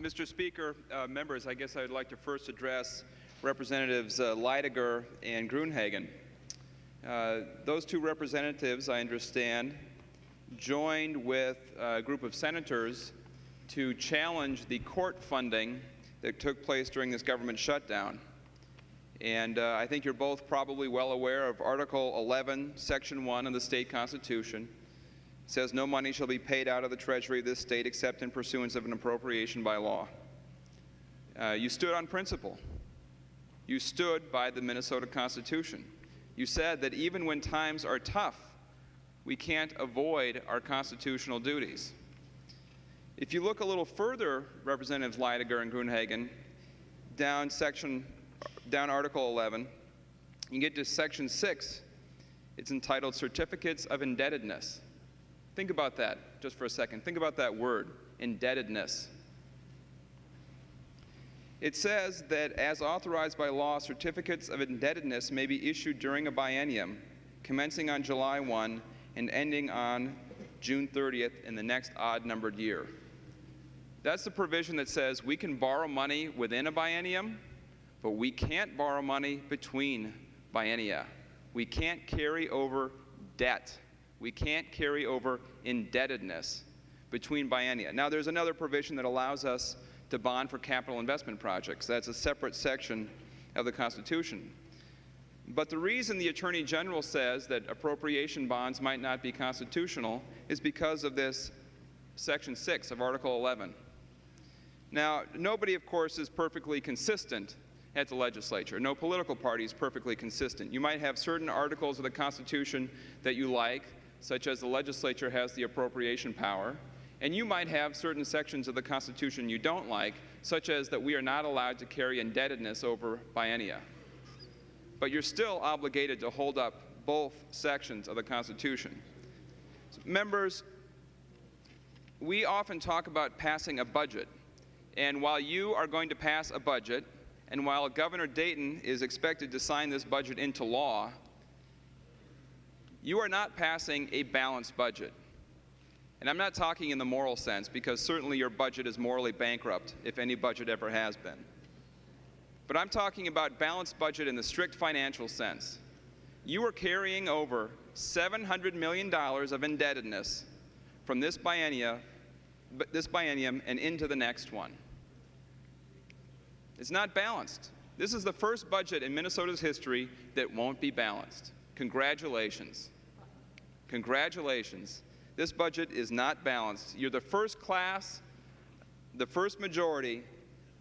Mr. Speaker, members, I guess I would like to first address Representatives Leidiger and Gruenhagen. Those two representatives, I understand, joined with a group of senators to challenge the court funding that took place during this government shutdown. And I think you're both probably well aware of Article 11, Section 1 of the state constitution. It says no money shall be paid out of the treasury of this state except in pursuance of an appropriation by law. You stood on principle. You stood by the Minnesota Constitution. You said that even when times are tough, we can't avoid our constitutional duties. If you look a little further, Representatives Leidiger and Gruenhagen, down Article 11, you get to Section 6. It's entitled Certificates of Indebtedness. Think about that just for a second. Think about that word, indebtedness. It says that as authorized by law, certificates of indebtedness may be issued during a biennium, commencing on July 1 and ending on June 30th in the next odd-numbered year. That's the provision that says we can borrow money within a biennium, but we can't borrow money between biennia. We can't carry over debt. We can't carry over indebtedness between biennia. Now, there's another provision that allows us to bond for capital investment projects. That's a separate section of the Constitution. But the reason the Attorney General says that appropriation bonds might not be constitutional is because of this Section 6 of Article 11. Now, nobody, of course, is perfectly consistent at the legislature. No political party is perfectly consistent. You might have certain articles of the Constitution that you like, such as the legislature has the appropriation power, and you might have certain sections of the Constitution you don't like, such as that we are not allowed to carry indebtedness over biennia. But you're still obligated to hold up both sections of the Constitution. So, members, we often talk about passing a budget, and while you are going to pass a budget, and while Governor Dayton is expected to sign this budget into law, you are not passing a balanced budget. And I'm not talking in the moral sense, because certainly your budget is morally bankrupt, if any budget ever has been. But I'm talking about balanced budget in the strict financial sense. You are carrying over $700 million of indebtedness from this biennium and into the next one. It's not balanced. This is the first budget in Minnesota's history that won't be balanced. Congratulations. Congratulations. This budget is not balanced. You're the first class, the first majority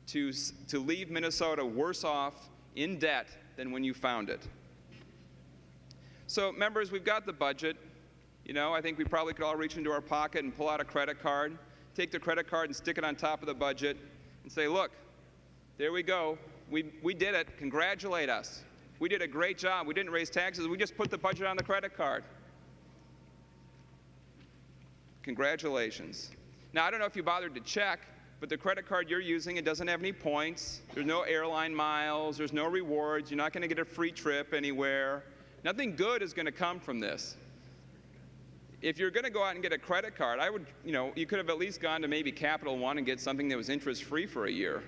to leave Minnesota worse off in debt than when you found it. So, members, we've got the budget. You know, I think we probably could all reach into our pocket and pull out a credit card, take the credit card and stick it on top of the budget and say, look, there we go. We did it. Congratulate us. We did a great job. We didn't raise taxes. We just put the budget on the credit card. Congratulations. Now, I don't know if you bothered to check, but the credit card you're using, it doesn't have any points. There's no airline miles. There's no rewards. You're not going to get a free trip anywhere. Nothing good is going to come from this. If you're going to go out and get a credit card, you could have at least gone to maybe Capital One and get something that was interest-free for a year.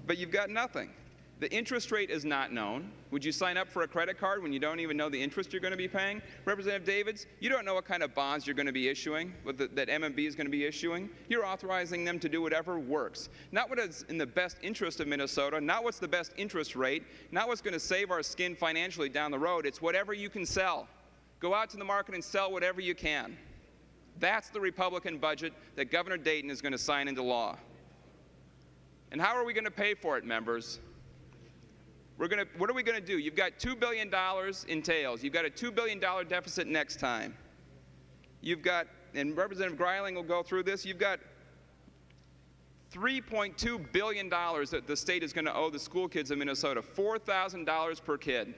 But you've got nothing. The interest rate is not known. Would you sign up for a credit card when you don't even know the interest you're going to be paying? Representative Davids, you don't know what kind of bonds you're going to be issuing, that MMB is going to be issuing. You're authorizing them to do whatever works. Not what is in the best interest of Minnesota, not what's the best interest rate, not what's going to save our skin financially down the road. It's whatever you can sell. Go out to the market and sell whatever you can. That's the Republican budget that Governor Dayton is going to sign into law. And how are we going to pay for it, members? What are we going to do? You've got $2 billion in tails. You've got a $2 billion deficit next time. You've got, and Representative Greiling will go through this, you've got $3.2 billion that the state is going to owe the school kids in Minnesota, $4,000 per kid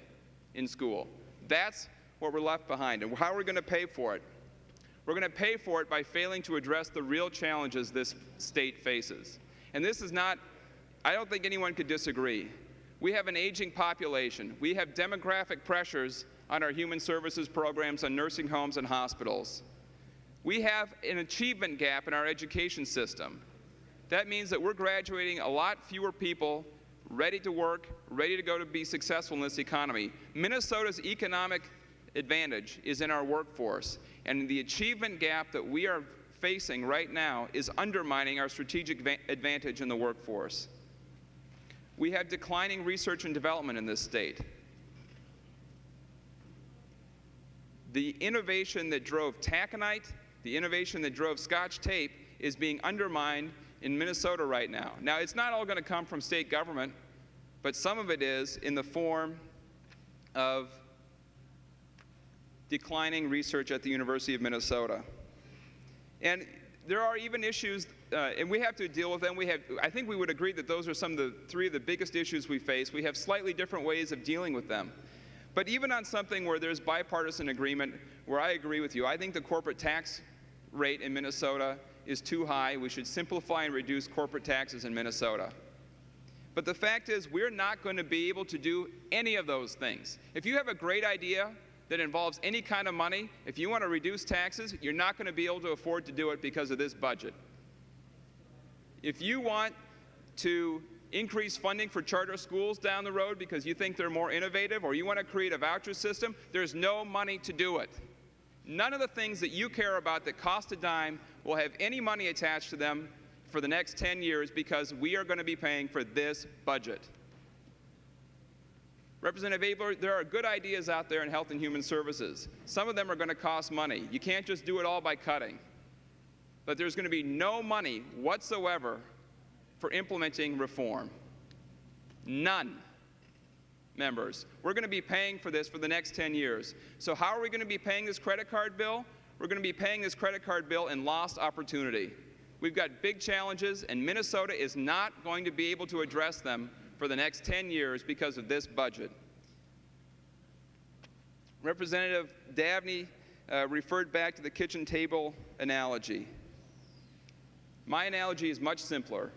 in school. That's what we're left behind. And how are we going to pay for it? We're going to pay for it by failing to address the real challenges this state faces. And this is not, I don't think anyone could disagree. We have an aging population. We have demographic pressures on our human services programs, on nursing homes and hospitals. We have an achievement gap in our education system. that means that we're graduating a lot fewer people ready to work, ready to go to be successful in this economy. Minnesota's economic advantage is in our workforce, and the achievement gap that we are facing right now is undermining our strategic advantage in the workforce. We have declining research and development in this state. The innovation that drove taconite, the innovation that drove Scotch tape is being undermined in Minnesota right now. Now, it's not all going to come from state government, but some of it is in the form of declining research at the University of Minnesota. And there are even issues, and we have to deal with them. I think we would agree that those are some of the three of the biggest issues we face. We have slightly different ways of dealing with them. But even on something where there's bipartisan agreement, where I agree with you, I think the corporate tax rate in Minnesota is too high. We should simplify and reduce corporate taxes in Minnesota. But the fact is, we're not going to be able to do any of those things. If you have a great idea that involves any kind of money, if you want to reduce taxes, you're not going to be able to afford to do it because of this budget. If you want to increase funding for charter schools down the road because you think they're more innovative, or you want to create a voucher system, there's no money to do it. None of the things that you care about that cost a dime will have any money attached to them for the next 10 years because we are going to be paying for this budget. Representative Abler, there are good ideas out there in health and human services. Some of them are going to cost money. You can't just do it all by cutting. But there's going to be no money whatsoever for implementing reform. None, members. We're going to be paying for this for the next 10 years. So how are we going to be paying this credit card bill? We're going to be paying this credit card bill in lost opportunity. We've got big challenges, and Minnesota is not going to be able to address them for the next 10 years because of this budget. Representative Dabney referred back to the kitchen table analogy. My analogy is much simpler.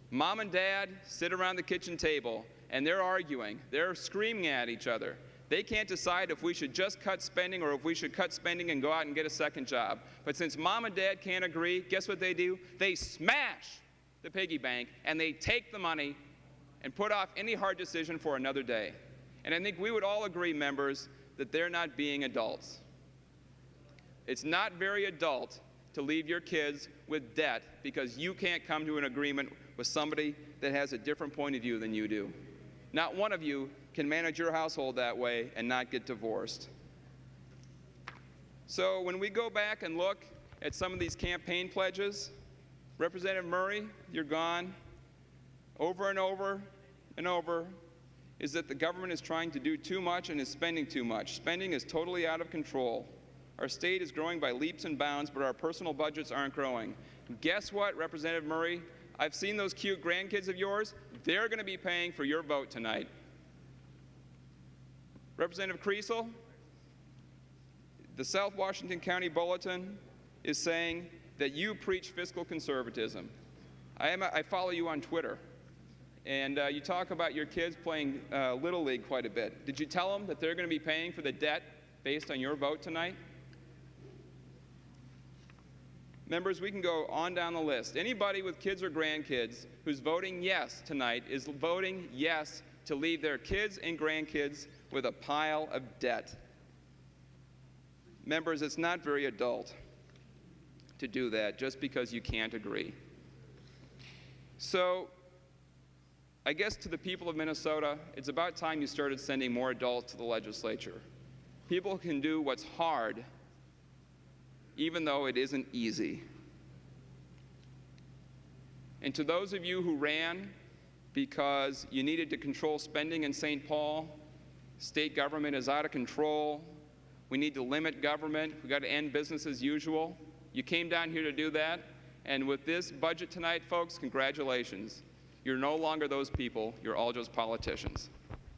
Mom and Dad sit around the kitchen table and they're arguing. They're screaming at each other. They can't decide if we should just cut spending or if we should cut spending and go out and get a second job. But since Mom and Dad can't agree, guess what they do? They smash the piggy bank and they take the money and put off any hard decision for another day. And I think we would all agree, members, that they're not being adults. It's not very adult to leave your kids with debt because you can't come to an agreement with somebody that has a different point of view than you do. Not one of you can manage your household that way and not get divorced. So when we go back and look at some of these campaign pledges, Representative Murray, you're gone. Over and over and over is that the government is trying to do too much and is spending too much. Spending is totally out of control. Our state is growing by leaps and bounds, but our personal budgets aren't growing. Guess what, Representative Murray? I've seen those cute grandkids of yours. They're going to be paying for your vote tonight. Representative Kriesel, the South Washington County Bulletin is saying that you preach fiscal conservatism. I follow you on Twitter. And you talk about your kids playing Little League quite a bit. Did you tell them that they're going to be paying for the debt based on your vote tonight? Members, we can go on down the list. Anybody with kids or grandkids who's voting yes tonight is voting yes to leave their kids and grandkids with a pile of debt. Members, it's not very adult to do that just because you can't agree. So, I guess to the people of Minnesota, it's about time you started sending more adults to the legislature. People can do what's hard, even though it isn't easy. And to those of you who ran because you needed to control spending in St. Paul, state government is out of control, we need to limit government, we've got to end business as usual. You came down here to do that, and with this budget tonight, folks, congratulations. You're no longer those people, you're all just politicians.